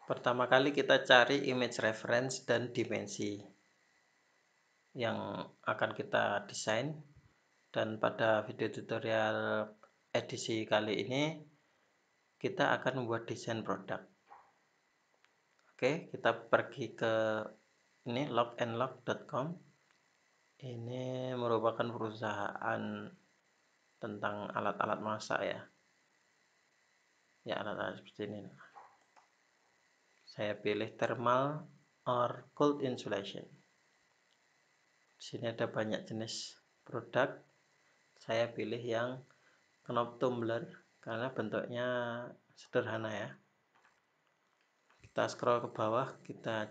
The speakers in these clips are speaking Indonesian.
Pertama kali kita cari image reference dan dimensi yang akan kita desain, dan pada video tutorial edisi kali ini kita akan membuat desain produk. Oke, kita pergi ke ini lockandlock.com. Ini merupakan perusahaan tentang alat-alat masak ya. Ya, alat-alat seperti ini. Saya pilih thermal or cold insulation. Di sini ada banyak jenis produk. Saya pilih yang knob tumbler karena bentuknya sederhana ya. Kita scroll ke bawah, kita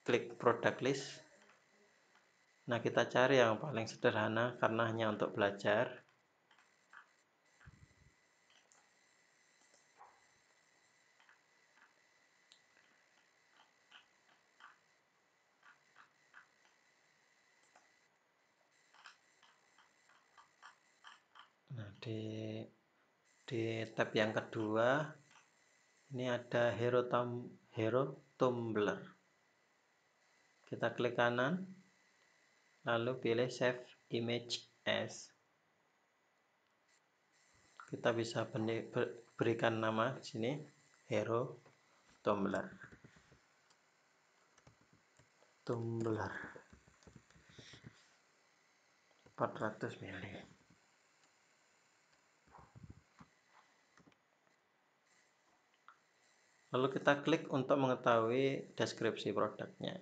klik product list. Nah, kita cari yang paling sederhana karena hanya untuk belajar. Nah, di tab yang kedua ini ada Hero Tumbler. Kita klik kanan, lalu pilih Save Image As. Kita bisa berikan nama di sini Hero Tumbler. 400 ml. Lalu kita klik untuk mengetahui deskripsi produknya.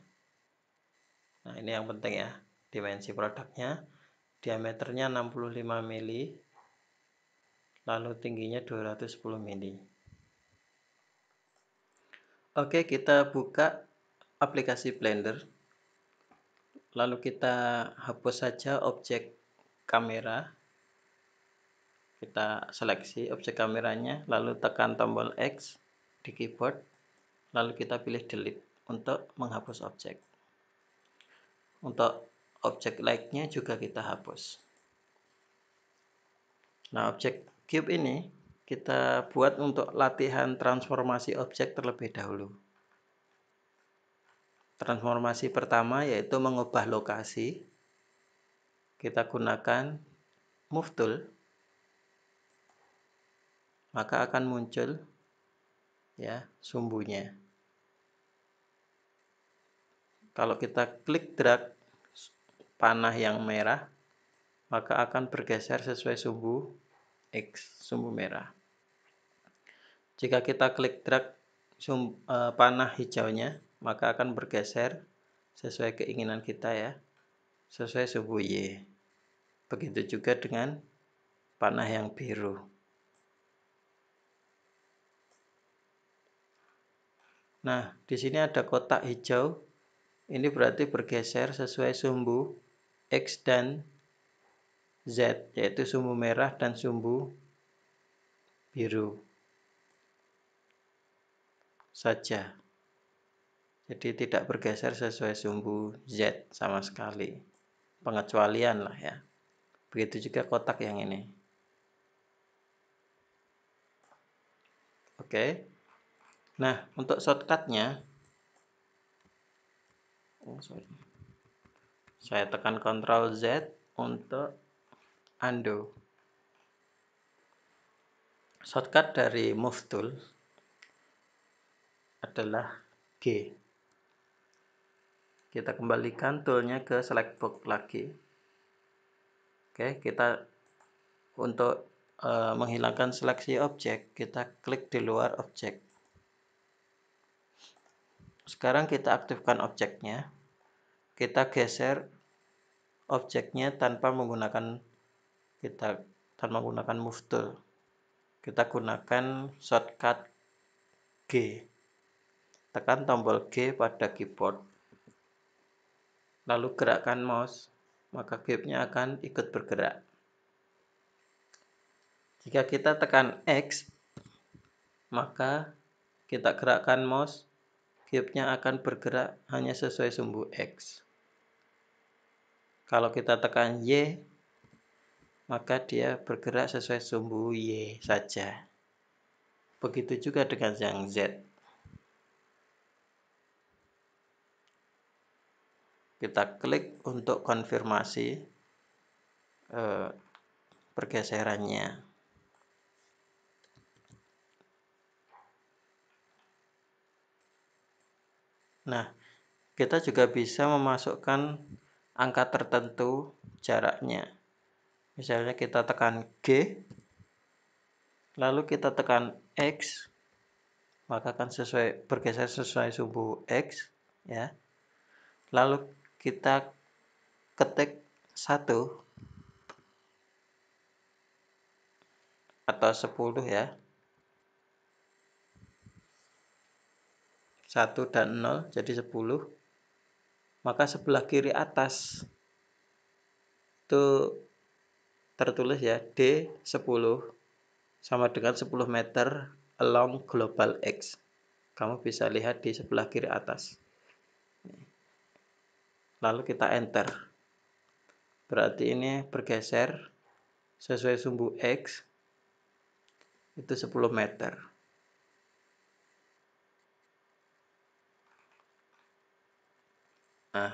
Nah, ini yang penting ya, dimensi produknya. Diameternya 65 mili, lalu tingginya 210 mili. Oke, kita buka aplikasi Blender. Lalu kita hapus saja objek kamera. Kita seleksi objek kameranya, lalu tekan tombol X di keyboard, lalu kita pilih delete untuk menghapus objek. Untuk objek like-nya juga kita hapus. Nah, objek cube ini kita buat untuk latihan transformasi objek terlebih dahulu. Transformasi pertama yaitu mengubah lokasi. Kita gunakan Move Tool, maka akan muncul ya sumbunya. Kalau kita klik drag panah yang merah, maka akan bergeser sesuai sumbu X, sumbu merah. Jika kita klik drag panah hijaunya, maka akan bergeser sesuai keinginan kita ya, sesuai sumbu Y. Begitu juga dengan panah yang biru. Nah, di sini ada kotak hijau. Ini berarti bergeser sesuai sumbu X dan Z, yaitu sumbu merah dan sumbu biru saja. Jadi tidak bergeser sesuai sumbu Z sama sekali. Pengecualian lah ya. Begitu juga kotak yang ini. Oke. Nah, untuk shortcutnya, saya tekan Ctrl Z untuk undo. Shortcut dari Move Tool adalah G. Kita kembalikan toolnya ke select box lagi. Oke, kita untuk menghilangkan seleksi objek, kita klik di luar objek. Sekarang kita aktifkan objeknya. Kita geser objeknya tanpa menggunakan move tool. Kita gunakan shortcut G. Tekan tombol G pada keyboard. Lalu gerakkan mouse, maka cube-nya akan ikut bergerak. Jika kita tekan X, maka kita gerakkan mouse, cube-nya akan bergerak hanya sesuai sumbu X. Kalau kita tekan Y, maka dia bergerak sesuai sumbu Y saja. Begitu juga dengan yang Z. kita klik untuk konfirmasi pergeserannya. Nah, kita juga bisa memasukkan angka tertentu jaraknya. Misalnya kita tekan G, lalu kita tekan X, maka akan bergeser sesuai sumbu X, ya. Lalu kita ketik 1 atau 10, ya. 1 dan 0 jadi 10. Maka sebelah kiri atas itu tertulis ya D10 sama dengan 10 meter along global X. Kamu bisa lihat di sebelah kiri atas. Lalu kita enter. Berarti ini bergeser sesuai sumbu X itu 10 meter. Nah,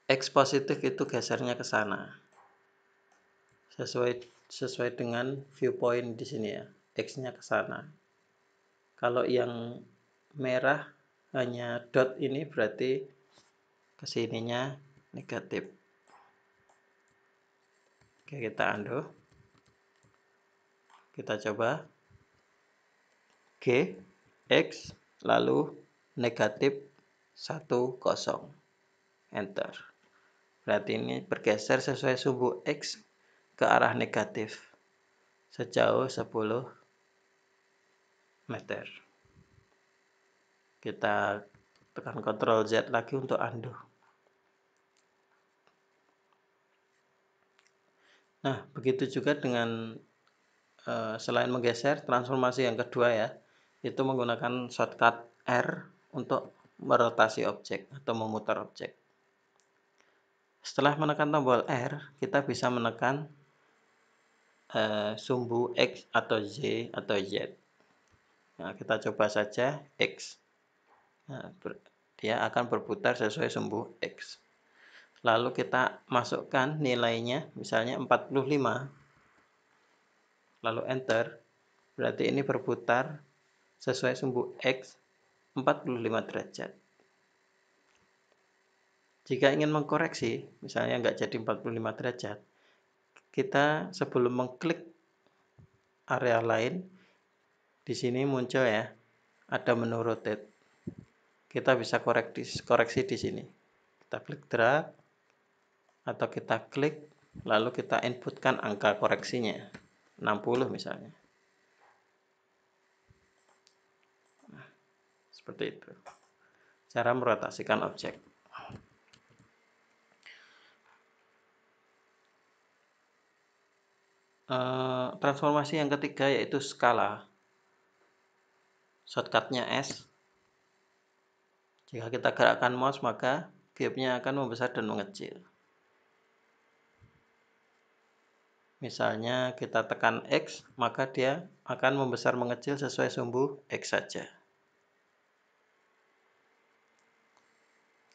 X positif itu gesernya ke sana. Sesuai dengan viewpoint di sini ya. X-nya ke sana. Kalau yang merah hanya dot ini berarti kesininya negatif. Oke, kita undo. Kita coba G, X, lalu negatif 10. Enter. Berarti ini bergeser sesuai sumbu X ke arah negatif sejauh 10 meter. Kita tekan Ctrl Z lagi untuk undo. Nah, begitu juga dengan selain menggeser, transformasi yang kedua ya, itu menggunakan shortcut R untuk merotasi objek atau memutar objek. Setelah menekan tombol R, kita bisa menekan sumbu X atau Z atau Z. Nah, kita coba saja X. Nah, dia akan berputar sesuai sumbu X. Lalu kita masukkan nilainya, misalnya 45. Lalu enter. Berarti ini berputar sesuai sumbu X 45 derajat. Jika ingin mengkoreksi, misalnya nggak jadi 45 derajat, kita sebelum mengklik area lain, di sini muncul ya, ada menu rotate. Kita bisa koreksi di sini. Kita klik drag, atau kita klik, lalu kita inputkan angka koreksinya, 60 misalnya. Nah, seperti itu. Cara merotasikan objek. Transformasi yang ketiga yaitu skala. Shortcutnya S. Jika kita gerakkan mouse maka cube-nya akan membesar dan mengecil. Misalnya kita tekan X, maka dia akan membesar mengecil sesuai sumbu X saja.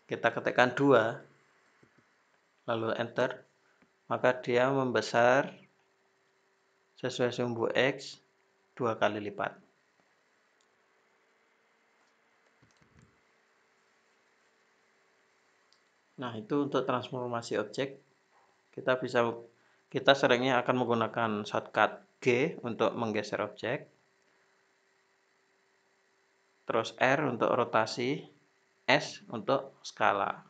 Kita ketikkan 2, lalu enter, maka dia membesar sesuai sumbu X 2 kali lipat. Nah, itu untuk transformasi objek. Kita seringnya akan menggunakan shortcut G untuk menggeser objek. Terus R untuk rotasi, S untuk skala.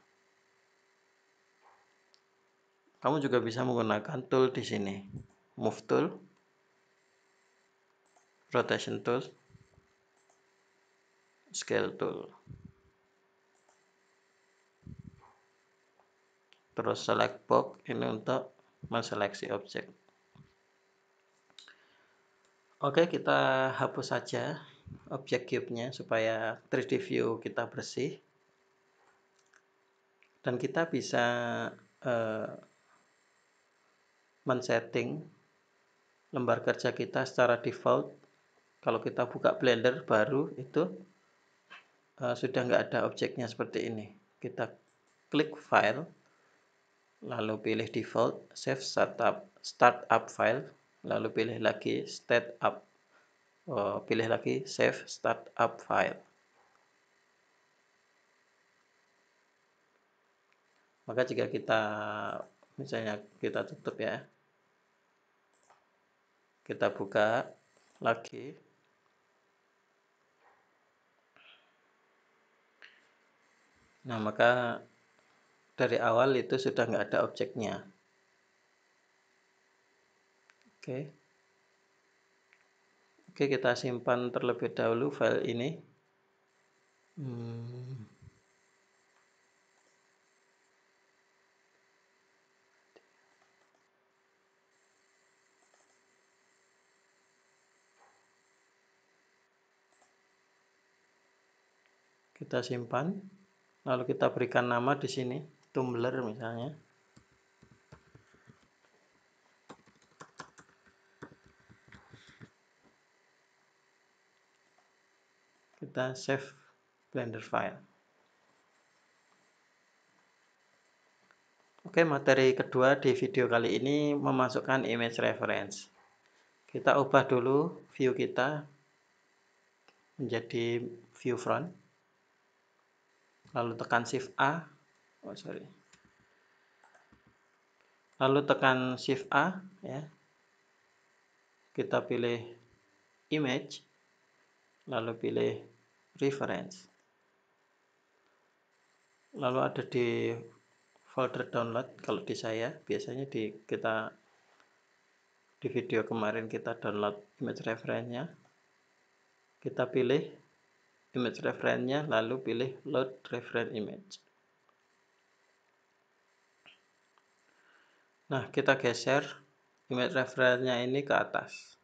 Kamu juga bisa menggunakan tool di sini. Move tool, rotation tool, scale tool. Terus select box ini untuk menseleksi objek. Oke, kita hapus saja objek cube-nya supaya 3D view kita bersih. Dan kita bisa men-setting lembar kerja kita secara default. Kalau kita buka Blender baru itu sudah nggak ada objeknya seperti ini. Kita klik File, lalu pilih Default, Save Startup File, lalu pilih lagi pilih lagi Save Startup File. Maka jika kita misalnya kita tutup ya, kita buka lagi, nah maka dari awal itu sudah nggak ada objeknya. Oke, kita simpan terlebih dahulu file ini. Kita simpan, lalu kita berikan nama di sini, Tumblr misalnya. Kita save Blender file. Oke, materi kedua di video kali ini memasukkan image reference. Kita ubah dulu view kita menjadi view front. Lalu tekan Shift A. Lalu tekan Shift A ya. Kita pilih image. Lalu pilih reference. Lalu ada di folder download. Kalau di saya biasanya di video kemarin kita download image reference-nya. Kita pilih image reference-nya, lalu pilih load reference image. Nah, kita geser image reference-nya ini ke atas.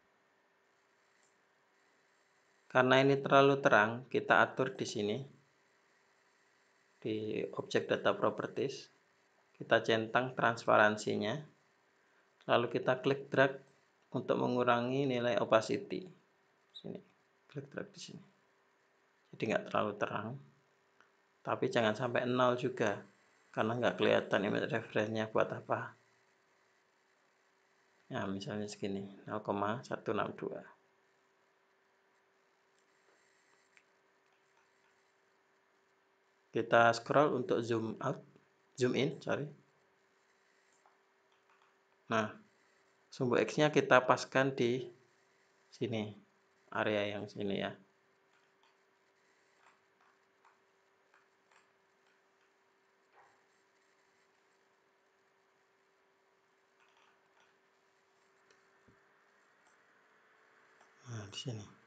Karena ini terlalu terang, kita atur di sini di object data properties. Kita centang transparansinya. Lalu kita klik drag untuk mengurangi nilai opacity. Sini, klik drag di sini. Jadi nggak terlalu terang. Tapi jangan sampai 0 juga, karena nggak kelihatan image reference-nya buat apa. Ya, misalnya segini, 0,162. Kita scroll untuk zoom in. Nah, sumbu X-nya kita paskan di sini, area yang sini ya. Nah, di sini.